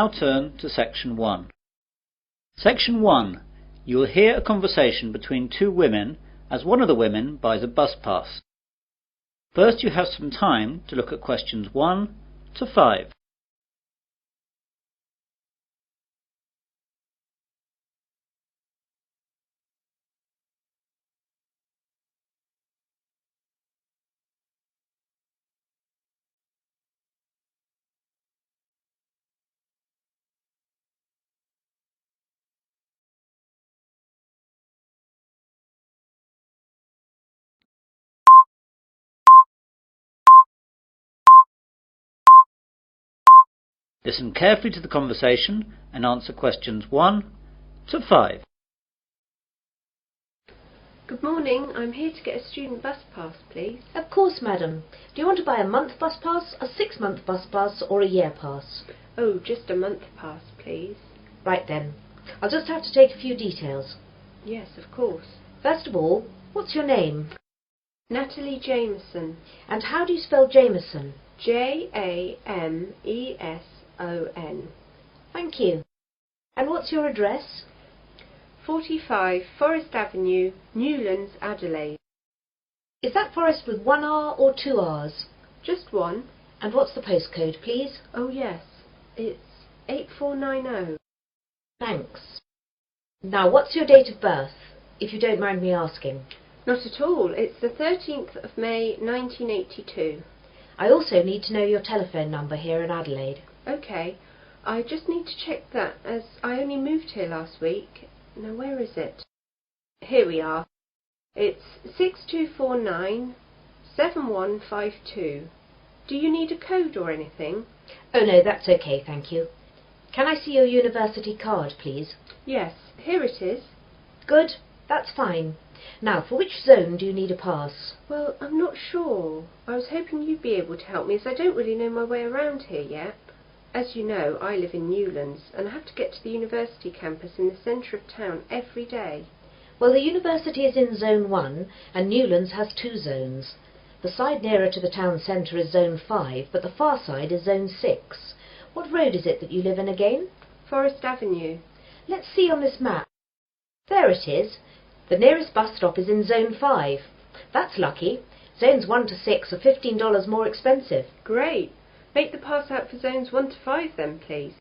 now turn to Section 1. Section 1. You will hear a conversation between two women as one of the women buys a bus pass. First you have some time to look at questions 1 to 5. Listen carefully to the conversation and answer questions 1 to 5. Good morning, I'm here to get a student bus pass, please. Of course, madam. Do you want to buy a month bus pass, a 6-month bus pass or a year pass? Oh, just a month pass, please. Right then. I'll just have to take a few details. Yes, of course. First of all, what's your name? Natalie Jameson. And how do you spell Jameson? Jameson. Thank you. And what's your address? 45 Forest Avenue, Newlands, Adelaide. Is that Forest with 1 R or 2 Rs? Just one. And what's the postcode, please? Oh yes, it's 8490. Thanks. Now, what's your date of birth, if you don't mind me asking? Not at all, it's the 13th of May 1982. I also need to know your telephone number here in Adelaide. OK, I just need to check that as I only moved here last week. Now where is it? Here we are. It's 6249 7152. Do you need a code or anything? Oh no, that's okay, thank you. Can I see your university card, please? Yes, here it is. Good, that's fine. Now, for which zone do you need a pass? Well, I'm not sure. I was hoping you'd be able to help me as I don't really know my way around here yet. As you know, I live in Newlands and I have to get to the university campus in the centre of town every day. Well, the university is in Zone 1 and Newlands has 2 zones. The side nearer to the town centre is Zone 5, but the far side is Zone 6. What road is it that you live in again? Forest Avenue. Let's see on this map. There it is. The nearest bus stop is in Zone 5. That's lucky. Zones 1 to 6 are $15 more expensive. Great. Make the pass out for zones 1 to 5 then, please.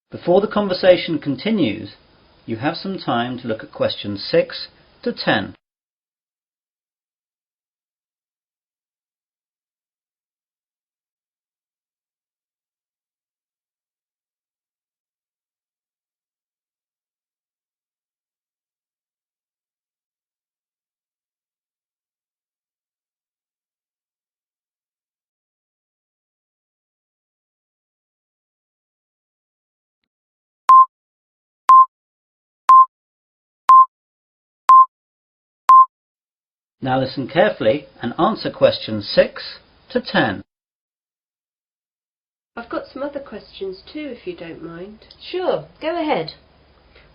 Before the conversation continues, you have some time to look at questions 6 to 10. Now listen carefully and answer questions 6 to 10. I've got some other questions too, if you don't mind. Sure, go ahead.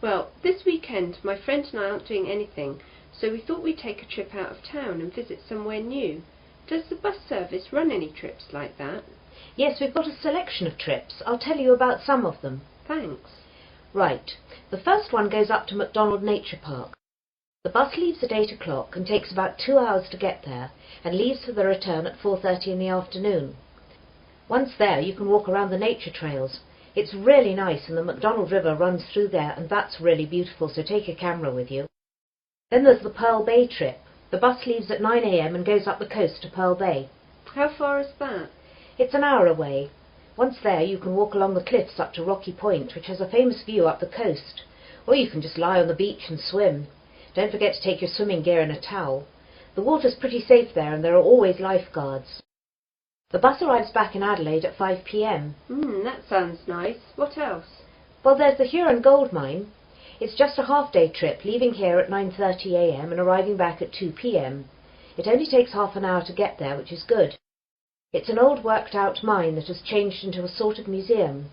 Well, this weekend my friend and I aren't doing anything, so we thought we'd take a trip out of town and visit somewhere new. Does the bus service run any trips like that? Yes, we've got a selection of trips. I'll tell you about some of them. Thanks. Right. The first one goes up to MacDonald Nature Park. The bus leaves at 8 o'clock and takes about 2 hours to get there, and leaves for the return at 4:30 in the afternoon. Once there, you can walk around the nature trails. It's really nice, and the MacDonald River runs through there, and that's really beautiful, so take a camera with you. Then there's the Pearl Bay trip. The bus leaves at 9 a.m. and goes up the coast to Pearl Bay. How far is that? It's an hour away. Once there, you can walk along the cliffs up to Rocky Point, which has a famous view up the coast. Or you can just lie on the beach and swim. Don't forget to take your swimming gear and a towel. The water's pretty safe there and there are always lifeguards. The bus arrives back in Adelaide at 5 p.m. That sounds nice. What else? Well, there's the Huron Gold Mine. It's just a half-day trip, leaving here at 9:30 a.m. and arriving back at 2 p.m. It only takes half an hour to get there, which is good. It's an old worked-out mine that has changed into a sort of museum.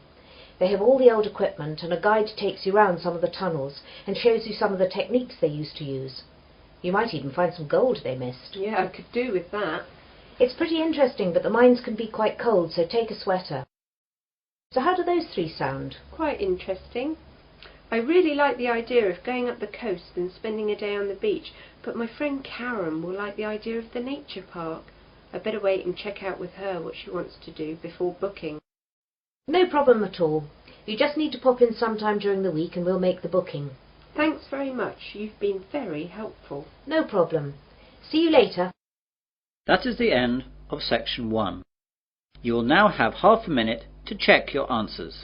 They have all the old equipment, and a guide takes you round some of the tunnels and shows you some of the techniques they used to use. You might even find some gold they missed. Yeah, I could do with that. It's pretty interesting, but the mines can be quite cold, so take a sweater. So how do those three sound? Quite interesting. I really like the idea of going up the coast and spending a day on the beach, but my friend Karen will like the idea of the nature park. I'd better wait and check out with her what she wants to do before booking. No problem at all. You just need to pop in sometime during the week and we'll make the booking. Thanks very much. You've been very helpful. No problem. See you later. That is the end of section 1. You will now have half a minute to check your answers.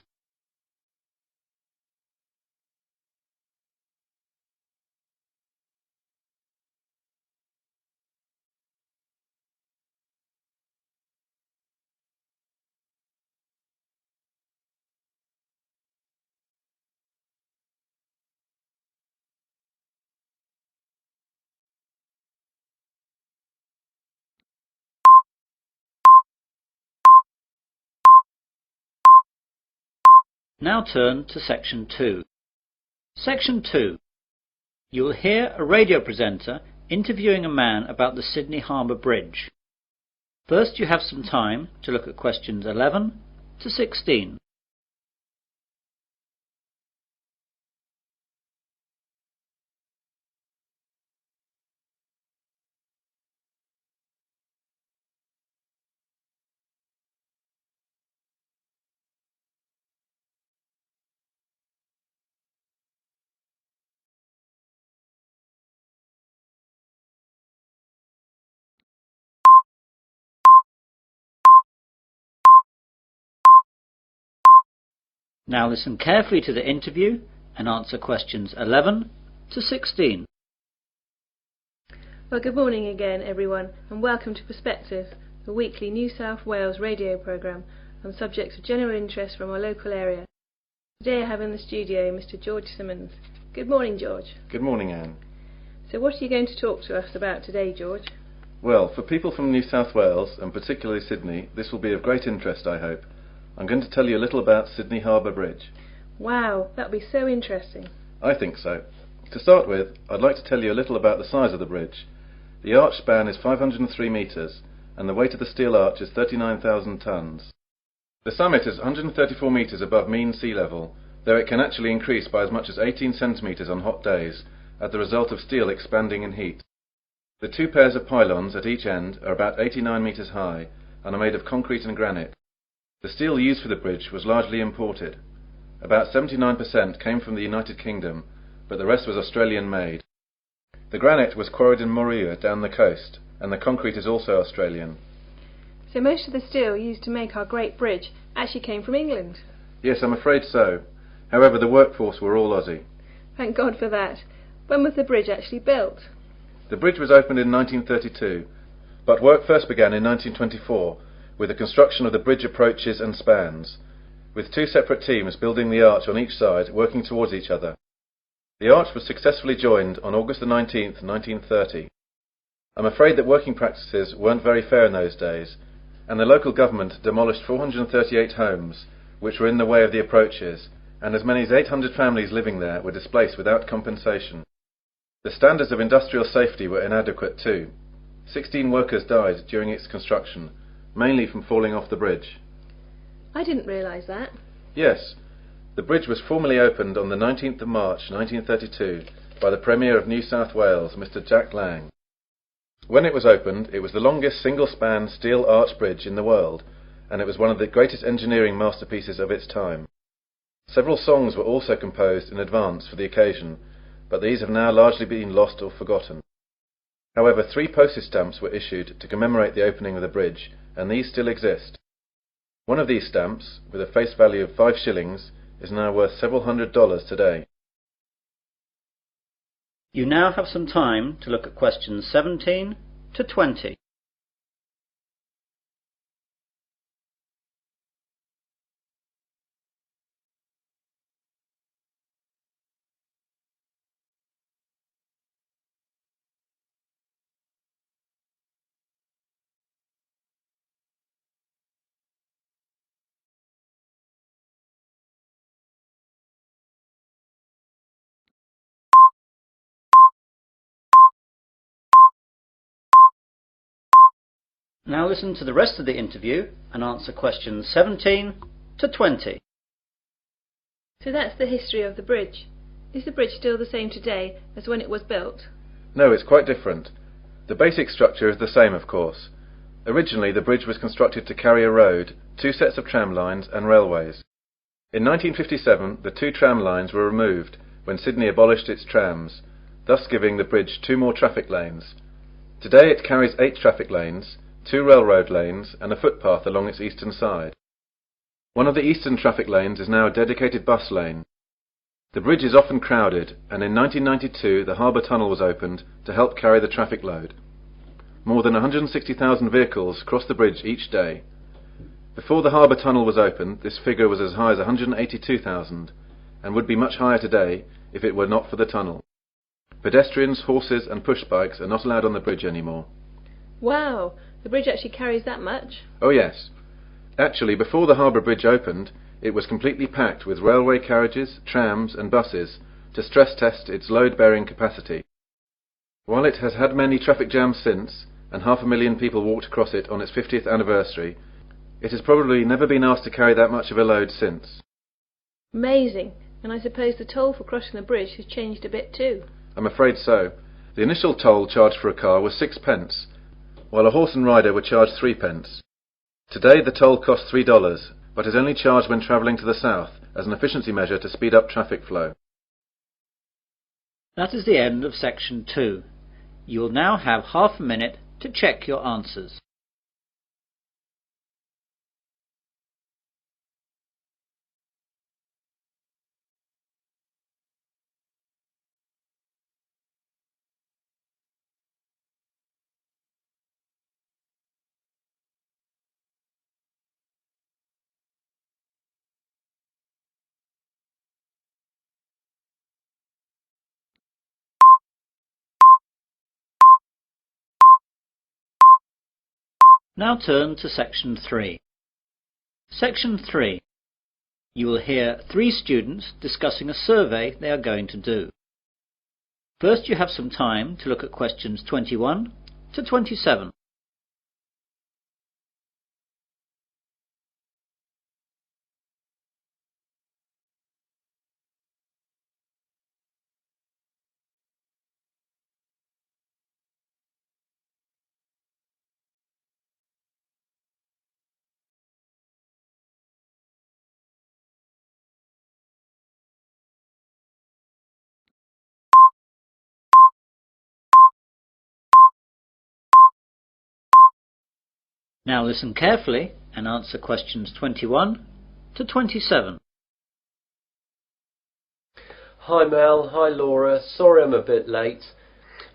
Now turn to section 2. Section 2. You will hear a radio presenter interviewing a man about the Sydney Harbour Bridge. First you have some time to look at questions 11 to 16. Now listen carefully to the interview and answer questions 11 to 16. Well, good morning again, everyone, and welcome to Perspective, the weekly New South Wales radio programme on subjects of general interest from our local area. Today I have in the studio Mr. George Simmons. Good morning, George. Good morning, Anne. So what are you going to talk to us about today, George? Well, for people from New South Wales, and particularly Sydney, this will be of great interest, I hope. I'm going to tell you a little about Sydney Harbour Bridge. Wow, that'll be so interesting. I think so. To start with, I'd like to tell you a little about the size of the bridge. The arch span is 503 metres, and the weight of the steel arch is 39,000 tonnes. The summit is 134 metres above mean sea level, though it can actually increase by as much as 18 centimetres on hot days, as the result of steel expanding in heat. The two pairs of pylons at each end are about 89 metres high, and are made of concrete and granite. The steel used for the bridge was largely imported. About 79% came from the United Kingdom, but the rest was Australian-made. The granite was quarried in Moruya down the coast, and the concrete is also Australian. So most of the steel used to make our great bridge actually came from England? Yes, I'm afraid so. However, the workforce were all Aussie. Thank God for that. When was the bridge actually built? The bridge was opened in 1932, but work first began in 1924, with the construction of the bridge approaches and spans, with two separate teams building the arch on each side, working towards each other. The arch was successfully joined on August the 19th, 1930. I'm afraid that working practices weren't very fair in those days, and the local government demolished 438 homes, which were in the way of the approaches, and as many as 800 families living there were displaced without compensation. The standards of industrial safety were inadequate too. 16 workers died during its construction, mainly from falling off the bridge. I didn't realise that. Yes, the bridge was formally opened on the 19th of March 1932 by the Premier of New South Wales, Mr. Jack Lang. When it was opened, it was the longest single-span steel arch bridge in the world, and it was one of the greatest engineering masterpieces of its time. Several songs were also composed in advance for the occasion, but these have now largely been lost or forgotten. However, 3 postage stamps were issued to commemorate the opening of the bridge, and these still exist. One of these stamps, with a face value of 5 shillings, is now worth several $100s today. You now have some time to look at questions 17 to 20. Now listen to the rest of the interview and answer questions 17 to 20. So that's the history of the bridge. Is the bridge still the same today as when it was built? No, it's quite different. The basic structure is the same, of course. Originally, the bridge was constructed to carry a road, 2 sets of tram lines and railways. In 1957, the 2 tram lines were removed when Sydney abolished its trams, thus giving the bridge 2 more traffic lanes. Today it carries 8 traffic lanes, 2 railroad lanes and a footpath along its eastern side. One of the eastern traffic lanes is now a dedicated bus lane. The bridge is often crowded, and in 1992 the harbour tunnel was opened to help carry the traffic load. More than 160,000 vehicles cross the bridge each day. Before the harbour tunnel was opened, this figure was as high as 182,000, and would be much higher today if it were not for the tunnel. Pedestrians, horses and push bikes are not allowed on the bridge anymore. Wow! The bridge actually carries that much? Oh yes. Actually, before the harbour bridge opened, it was completely packed with railway carriages, trams and buses to stress test its load-bearing capacity. While it has had many traffic jams since, and 500,000 people walked across it on its 50th anniversary, it has probably never been asked to carry that much of a load since. Amazing! And I suppose the toll for crossing the bridge has changed a bit too? I'm afraid so. The initial toll charged for a car was 6 pence, while a horse and rider were charged 3 pence. Today the toll costs $3, but is only charged when travelling to the south as an efficiency measure to speed up traffic flow. That is the end of section 2. You will now have half a minute to check your answers. Now turn to section 3. Section 3. You will hear 3 students discussing a survey they are going to do. First you have some time to look at questions 21 to 27. Now listen carefully and answer questions 21 to 27. Hi Mel, hi Laura, sorry I'm a bit late.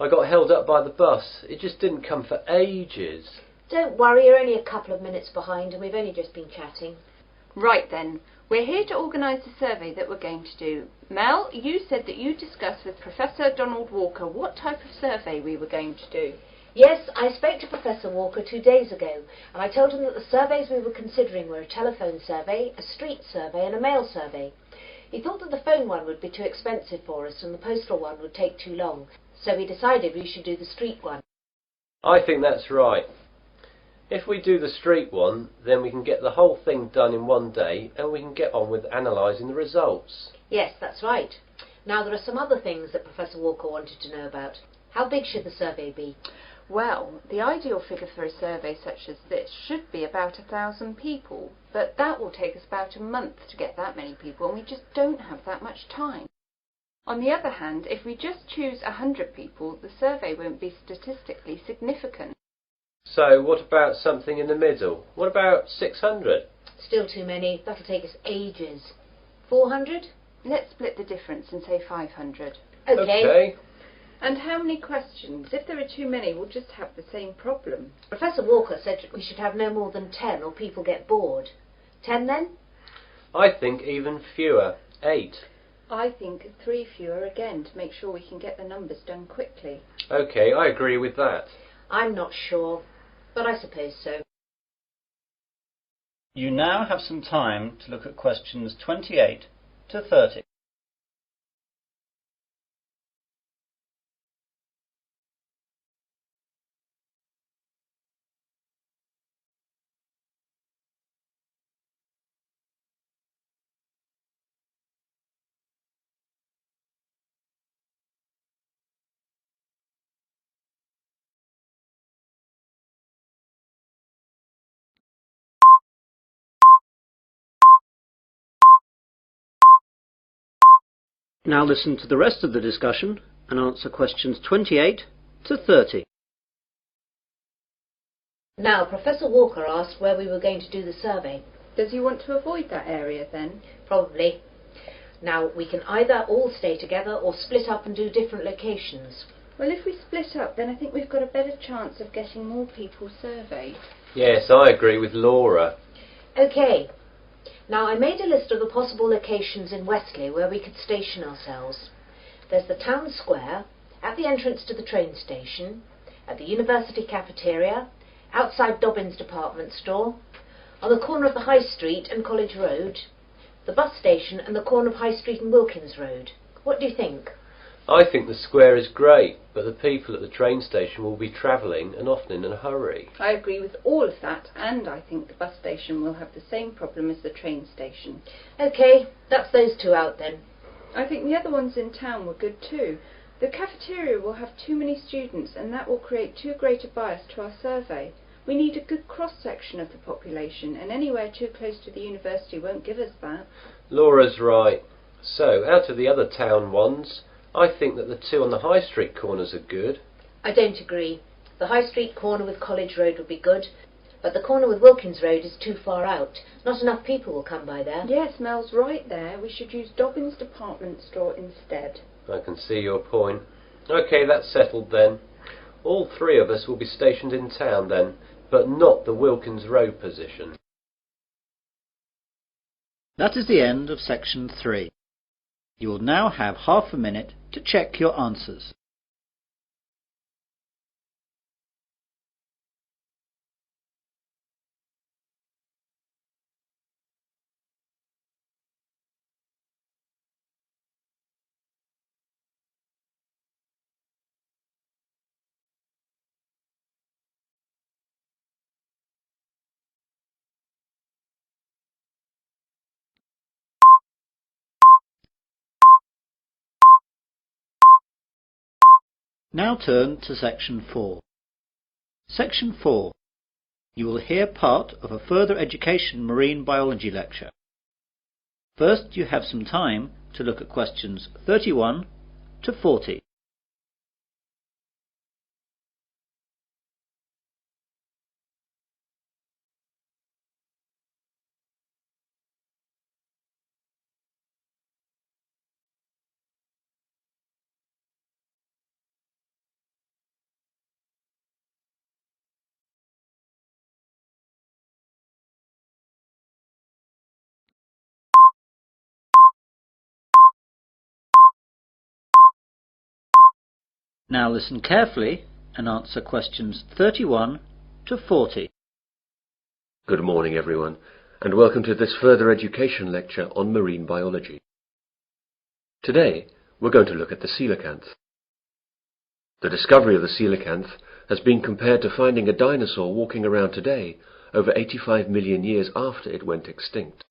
I got held up by the bus, it just didn't come for ages. Don't worry, you're only a couple of minutes behind and we've only just been chatting. Right then, we're here to organise the survey that we're going to do. Mel, you said that you discussed with Professor Donald Walker what type of survey we were going to do. Yes, I spoke to Professor Walker 2 days ago, and I told him that the surveys we were considering were a telephone survey, a street survey and a mail survey. He thought that the phone one would be too expensive for us and the postal one would take too long, so we decided we should do the street one. I think that's right. If we do the street one, then we can get the whole thing done in one day and we can get on with analysing the results. Yes, that's right. Now there are some other things that Professor Walker wanted to know about. How big should the survey be? Well, the ideal figure for a survey such as this should be about 1,000 people, but that will take us about a month to get that many people and we just don't have that much time. On the other hand, if we just choose 100 people, the survey won't be statistically significant. So what about something in the middle? What about 600? Still too many. That'll take us ages. 400? Let's split the difference and say 500. Okay. And how many questions? If there are too many, we'll just have the same problem. Professor Walker said we should have no more than 10 or people get bored. 10 then? I think even fewer. 8. I think 3 fewer again to make sure we can get the numbers done quickly. OK, I agree with that. I'm not sure, but I suppose so. You now have some time to look at questions 28 to 30. Now listen to the rest of the discussion and answer questions 28 to 30. Now, Professor Walker asked where we were going to do the survey. Does he want to avoid that area then? Probably. Now, we can either all stay together or split up and do different locations. Well, if we split up, then I think we've got a better chance of getting more people surveyed. Yes, I agree with Laura. OK. Now, I made a list of the possible locations in Westley where we could station ourselves. There's the town square, at the entrance to the train station, at the university cafeteria, outside Dobbin's department store, on the corner of the High Street and College Road, the bus station and the corner of High Street and Wilkins Road. What do you think? I think the square is great, but the people at the train station will be travelling and often in a hurry. I agree with all of that, and I think the bus station will have the same problem as the train station. OK, that's those two out then. I think the other ones in town were good too. The cafeteria will have too many students, and that will create too great a bias to our survey. We need a good cross-section of the population, and anywhere too close to the university won't give us that. Laura's right. So, out of the other town ones, I think that the two on the High Street corners are good. I don't agree. The High Street corner with College Road would be good, but the corner with Wilkins Road is too far out. Not enough people will come by there. Yes, Mel's right there. We should use Dobbin's department store instead. I can see your point. OK, that's settled then. All three of us will be stationed in town then, but not the Wilkins Road position. That is the end of section 3. You will now have half a minute to check your answers. Now turn to section 4. Section 4. You will hear part of a further education marine biology lecture. First, you have some time to look at questions 31 to 40. Now listen carefully and answer questions 31 to 40. Good morning, everyone, and welcome to this further education lecture on marine biology. Today, we're going to look at the coelacanth. The discovery of the coelacanth has been compared to finding a dinosaur walking around today over 85 million years after it went extinct.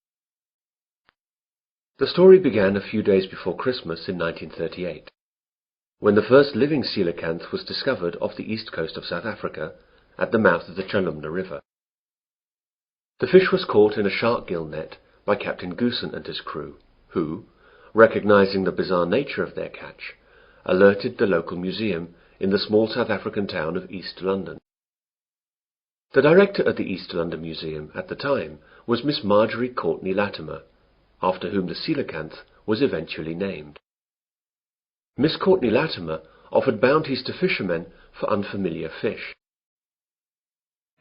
The story began a few days before Christmas in 1938. When the first living coelacanth was discovered off the east coast of South Africa, at the mouth of the Chalumna River. The fish was caught in a shark gill net by Captain Goosen and his crew, who, recognizing the bizarre nature of their catch, alerted the local museum in the small South African town of East London. The director at the East London Museum at the time was Miss Marjorie Courtney Latimer, after whom the coelacanth was eventually named. Miss Courtney Latimer offered bounties to fishermen for unfamiliar fish.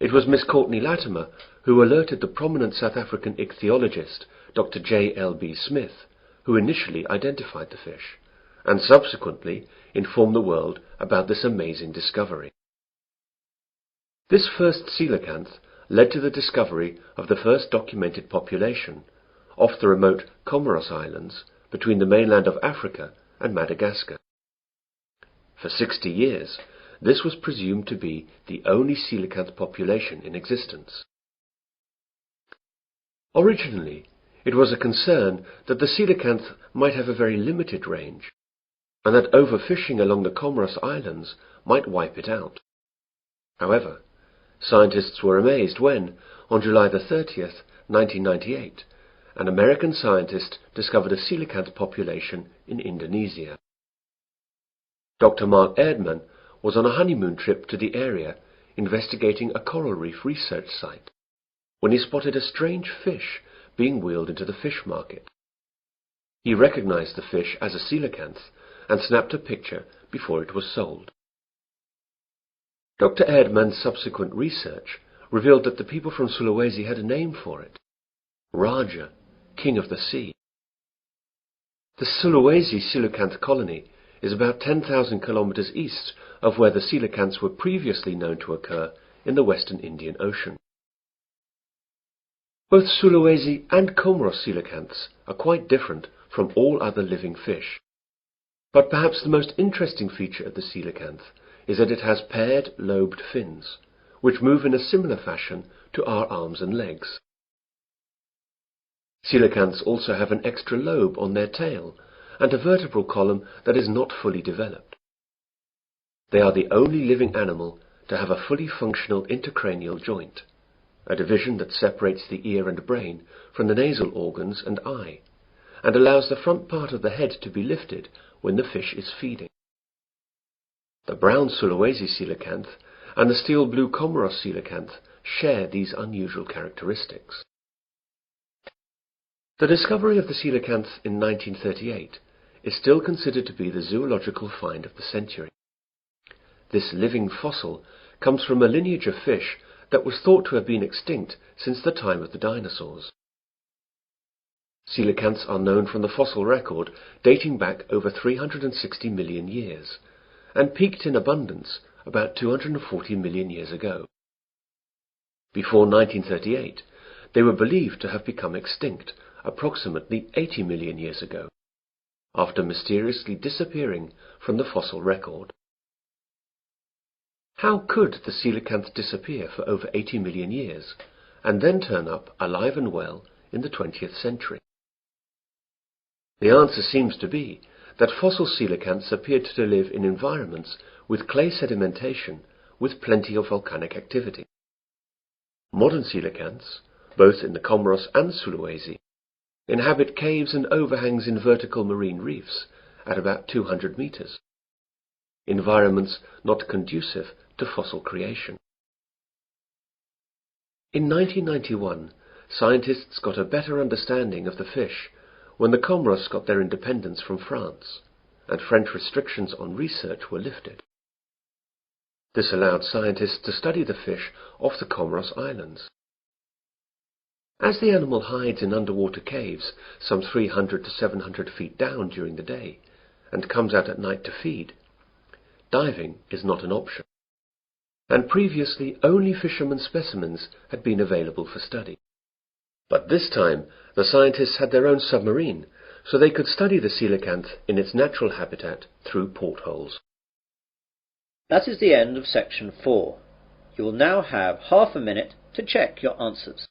It was Miss Courtney Latimer who alerted the prominent South African ichthyologist Dr. J. L. B. Smith, who initially identified the fish, and subsequently informed the world about this amazing discovery. This first coelacanth led to the discovery of the first documented population off the remote Comoros Islands between the mainland of Africa and Madagascar. For 60 years, this was presumed to be the only coelacanth population in existence. Originally, it was a concern that the coelacanth might have a very limited range, and that overfishing along the Comoros Islands might wipe it out. However, scientists were amazed when, on July the 30th, 1998, an American scientist discovered a coelacanth population in Indonesia. Dr. Mark Erdmann was on a honeymoon trip to the area investigating a coral reef research site when he spotted a strange fish being wheeled into the fish market. He recognized the fish as a coelacanth and snapped a picture before it was sold. Dr. Erdmann's subsequent research revealed that the people from Sulawesi had a name for it: Raja, King of the Sea. The Sulawesi coelacanth colony is about 10,000 kilometers east of where the coelacanths were previously known to occur in the western Indian Ocean. Both Sulawesi and Comoros coelacanths are quite different from all other living fish. But perhaps the most interesting feature of the coelacanth is that it has paired lobed fins, which move in a similar fashion to our arms and legs. Coelacanths also have an extra lobe on their tail and a vertebral column that is not fully developed. They are the only living animal to have a fully functional intercranial joint, a division that separates the ear and brain from the nasal organs and eye, and allows the front part of the head to be lifted when the fish is feeding. The brown Sulawesi coelacanth and the steel blue Comoros coelacanth share these unusual characteristics. The discovery of the coelacanth in 1938 is still considered to be the zoological find of the century. This living fossil comes from a lineage of fish that was thought to have been extinct since the time of the dinosaurs. Coelacanths are known from the fossil record dating back over 360 million years, and peaked in abundance about 240 million years ago. Before 1938, they were believed to have become extinct approximately 80 million years ago, after mysteriously disappearing from the fossil record. How could the coelacanth disappear for over 80 million years, and then turn up alive and well in the 20th century? The answer seems to be that fossil coelacanths appeared to live in environments with clay sedimentation with plenty of volcanic activity. Modern coelacanths, both in the Comoros and Sulawesi, inhabit caves and overhangs in vertical marine reefs at about 200 meters, environments not conducive to fossil creation. In 1991, scientists got a better understanding of the fish when the Comoros got their independence from France, and French restrictions on research were lifted. This allowed scientists to study the fish off the Comoros Islands. As the animal hides in underwater caves some 300 to 700 feet down during the day, and comes out at night to feed, diving is not an option, and previously only fishermen's specimens had been available for study. But this time the scientists had their own submarine, so they could study the coelacanth in its natural habitat through portholes. That is the end of section 4. You will now have half a minute to check your answers.